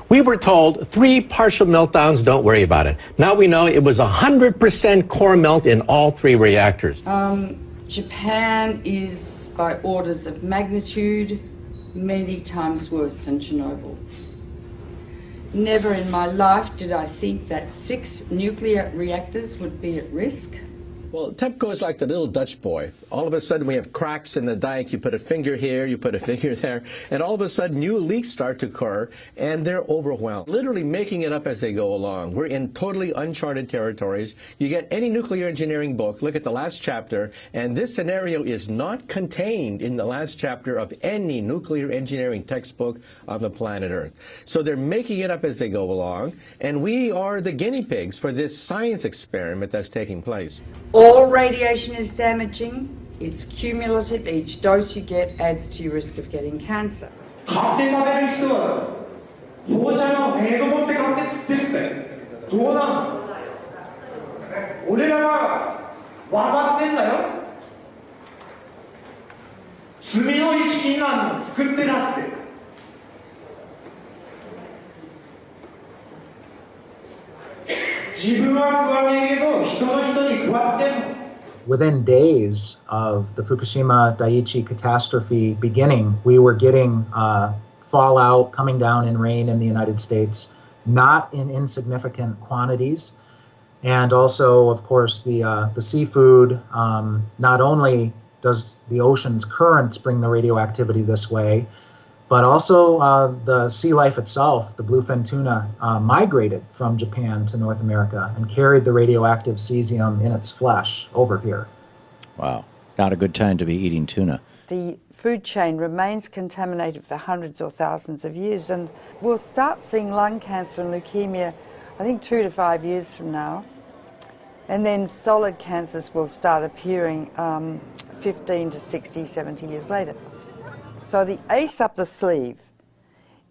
We were told 3 partial meltdowns, don't worry about it. Now we know it was 100% core melt in all 3 reactors. Japan is, by orders of magnitude, many times worse than Chernobyl. Never in my life did I think that 6 nuclear reactors would be at risk. Well, TEPCO is like the little Dutch boy. All of a sudden we have cracks in the dike. You put a finger here, you put a finger there, and all of a sudden new leaks start to occur, and they're overwhelmed, literally making it up as they go along. We're in totally uncharted territories. You get any nuclear engineering book, look at the last chapter, and this scenario is not contained in the last chapter of any nuclear engineering textbook on the planet Earth. So they're making it up as they go along, and we are the guinea pigs for this science experiment that's taking place. All radiation is damaging. It's cumulative. Each dose you get adds to your risk of getting cancer. Within days of the Fukushima Daiichi catastrophe beginning, we were getting fallout coming down in rain in the United States, not in insignificant quantities. And also, of course, the seafood, not only does the ocean's currents bring the radioactivity this way, but also the sea life itself, the bluefin tuna, migrated from Japan to North America and carried the radioactive cesium in its flesh over here. Wow, not a good time to be eating tuna. The food chain remains contaminated for hundreds or thousands of years, and we'll start seeing lung cancer and leukemia, I think 2 to 5 years from now. And then solid cancers will start appearing 15 to 60, 70 years later. So the ace up the sleeve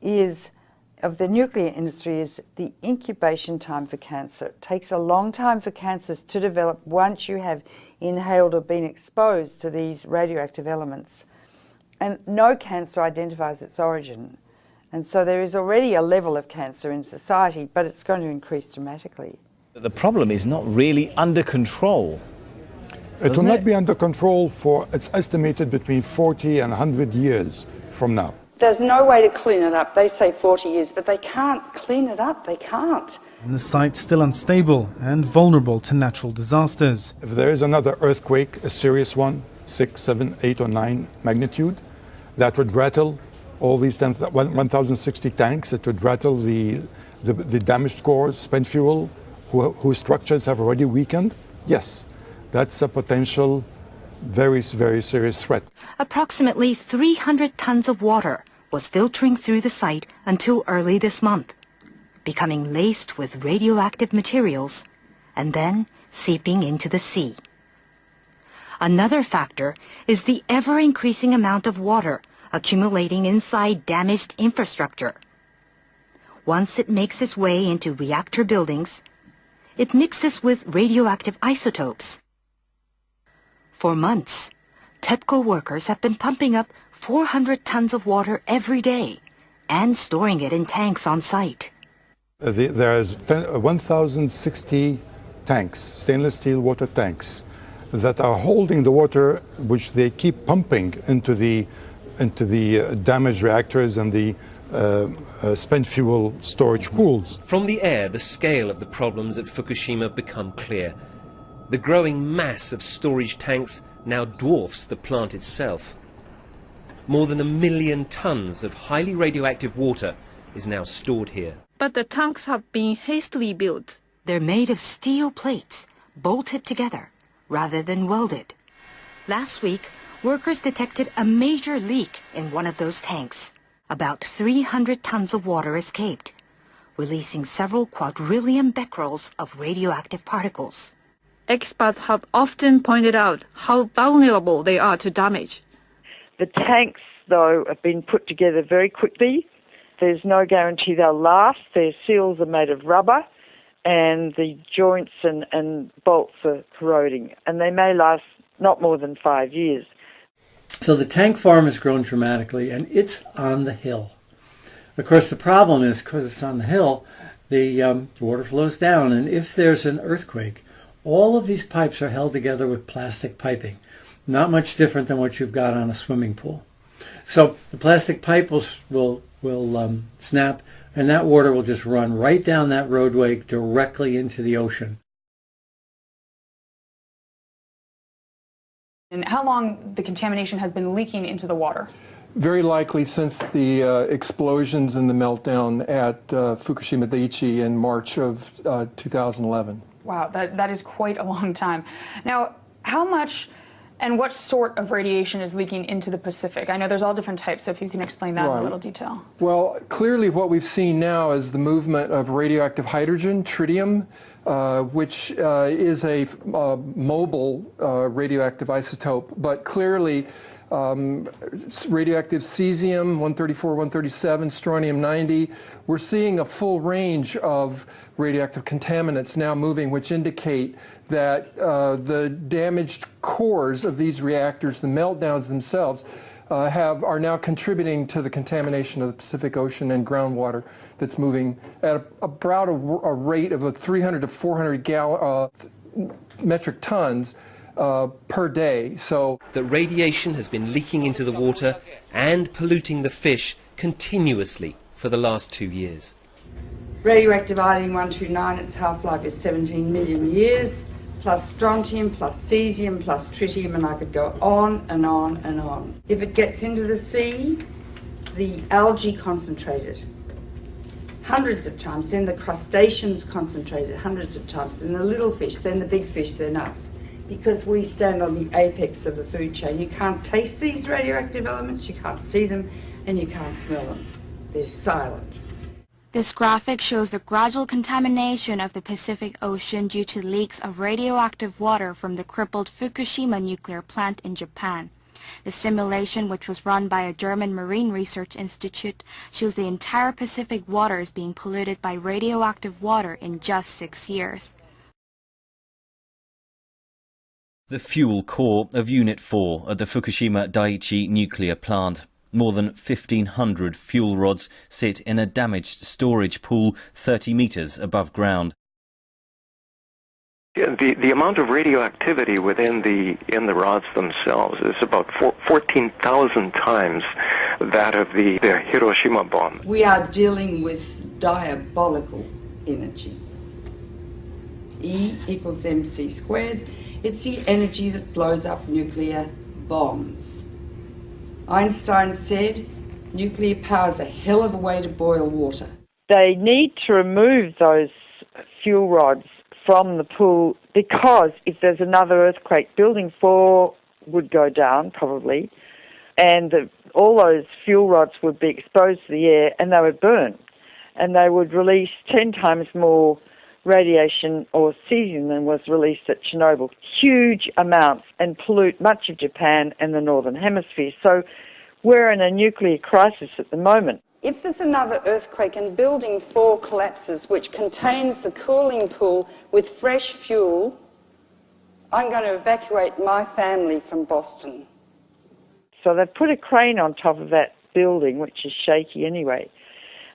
of the nuclear industry is the incubation time for cancer. It takes a long time for cancers to develop once you have inhaled or been exposed to these radioactive elements. And no cancer identifies its origin. And so there is already a level of cancer in society, but it's going to increase dramatically. The problem is not really under control. It will not be under control for, it's estimated, between 40 and 100 years from now. There's no way to clean it up. They say 40 years, but they can't clean it up. They can't. And the site's still unstable and vulnerable to natural disasters. If there is another earthquake, a serious one, 6, 7, 8, or 9 magnitude, that would rattle all these 1,060 tanks. It would rattle the damaged cores, spent fuel, whose structures have already weakened. Yes. That's a potential very, very serious threat. Approximately 300 tons of water was filtering through the site until early this month, becoming laced with radioactive materials and then seeping into the sea. Another factor is the ever-increasing amount of water accumulating inside damaged infrastructure. Once it makes its way into reactor buildings, it mixes with radioactive isotopes. For months, TEPCO workers have been pumping up 400 tons of water every day and storing it in tanks on site. There's 1,060 tanks, stainless steel water tanks, that are holding the water which they keep pumping into the damaged reactors and the spent fuel storage pools. From the air, the scale of the problems at Fukushima become clear. The growing mass of storage tanks now dwarfs the plant itself. More than 1 million tons of highly radioactive water is now stored here. But the tanks have been hastily built. They're made of steel plates, bolted together, rather than welded. Last week, workers detected a major leak in one of those tanks. About 300 tons of water escaped, releasing several quadrillion becquerels of radioactive particles. Experts have often pointed out how vulnerable they are to damage. The tanks, though, have been put together very quickly. There's no guarantee they'll last. Their seals are made of rubber, and the joints and bolts are corroding, and they may last not more than 5 years. So the tank farm has grown dramatically, and it's on the hill. Of course, the problem is because it's on the hill, the water flows down, and if there's an earthquake, all of these pipes are held together with plastic piping, not much different than what you've got on a swimming pool. So the plastic pipe will snap, and that water will just run right down that roadway directly into the ocean. And how long the contamination has been leaking into the water? Very likely since the explosions and the meltdown at Fukushima Daiichi in March of 2011. Wow, that is quite a long time. Now, how much and what sort of radiation is leaking into the Pacific? I know there's all different types, so if you can explain that in a little detail. Well, clearly what we've seen now is the movement of radioactive hydrogen, tritium, which is a mobile radioactive isotope, but clearly radioactive cesium, 134, 137, strontium-90. We're seeing a full range of radioactive contaminants now moving, which indicate that the damaged cores of these reactors, the meltdowns themselves, are now contributing to the contamination of the Pacific Ocean and groundwater that's moving at about a rate of 300 to 400 metric tons per day. So that radiation has been leaking into the water and polluting the fish continuously for the last 2 years. Radioactive iodine-129, its half-life is 17 million years, plus strontium, plus cesium, plus tritium, and I could go on and on and on. If it gets into the sea, the algae concentrated hundreds of times, then the crustaceans concentrated hundreds of times, then the little fish, then the big fish, then us. Because we stand on the apex of the food chain. You can't taste these radioactive elements, you can't see them, and you can't smell them. They're silent. This graphic shows the gradual contamination of the Pacific Ocean due to leaks of radioactive water from the crippled Fukushima nuclear plant in Japan. The simulation, which was run by a German Marine Research Institute, shows the entire Pacific waters being polluted by radioactive water in just 6 years. The fuel core of Unit 4 at the Fukushima Daiichi nuclear plant. More than 1,500 fuel rods sit in a damaged storage pool 30 meters above ground. The amount of radioactivity in the rods themselves is about 14,000 times that of the Hiroshima bomb. We are dealing with diabolical energy. E equals mc squared. It's the energy that blows up nuclear bombs. Einstein said, nuclear power's a hell of a way to boil water. They need to remove those fuel rods from the pool because if there's another earthquake, Building 4 would go down probably, and all those fuel rods would be exposed to the air and they would burn, and they would release 10 times more radiation or cesium than was released at Chernobyl, huge amounts, and pollute much of Japan and the Northern Hemisphere. So we're in a nuclear crisis at the moment. If there's another earthquake and Building 4 collapses, which contains the cooling pool with fresh fuel, I'm going to evacuate my family from Boston. So they've put a crane on top of that building, which is shaky anyway,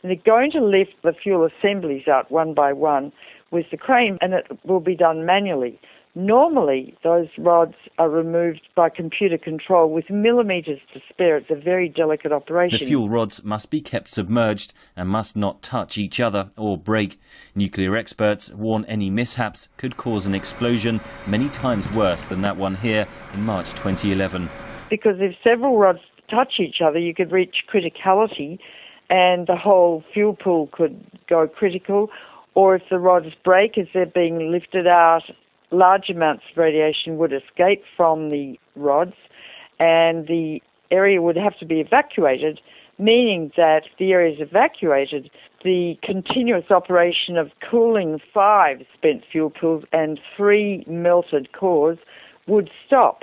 and they're going to lift the fuel assemblies out one by one with the crane, and it will be done manually. Normally, those rods are removed by computer control with millimetres to spare. It's a very delicate operation. The fuel rods must be kept submerged and must not touch each other or break. Nuclear experts warn any mishaps could cause an explosion many times worse than that one here in March 2011. Because if several rods touch each other, you could reach criticality and the whole fuel pool could go critical. Or if the rods break as they're being lifted out, large amounts of radiation would escape from the rods and the area would have to be evacuated, meaning that if the area is evacuated, the continuous operation of cooling 5 spent fuel pools and 3 melted cores would stop.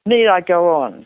Need I go on?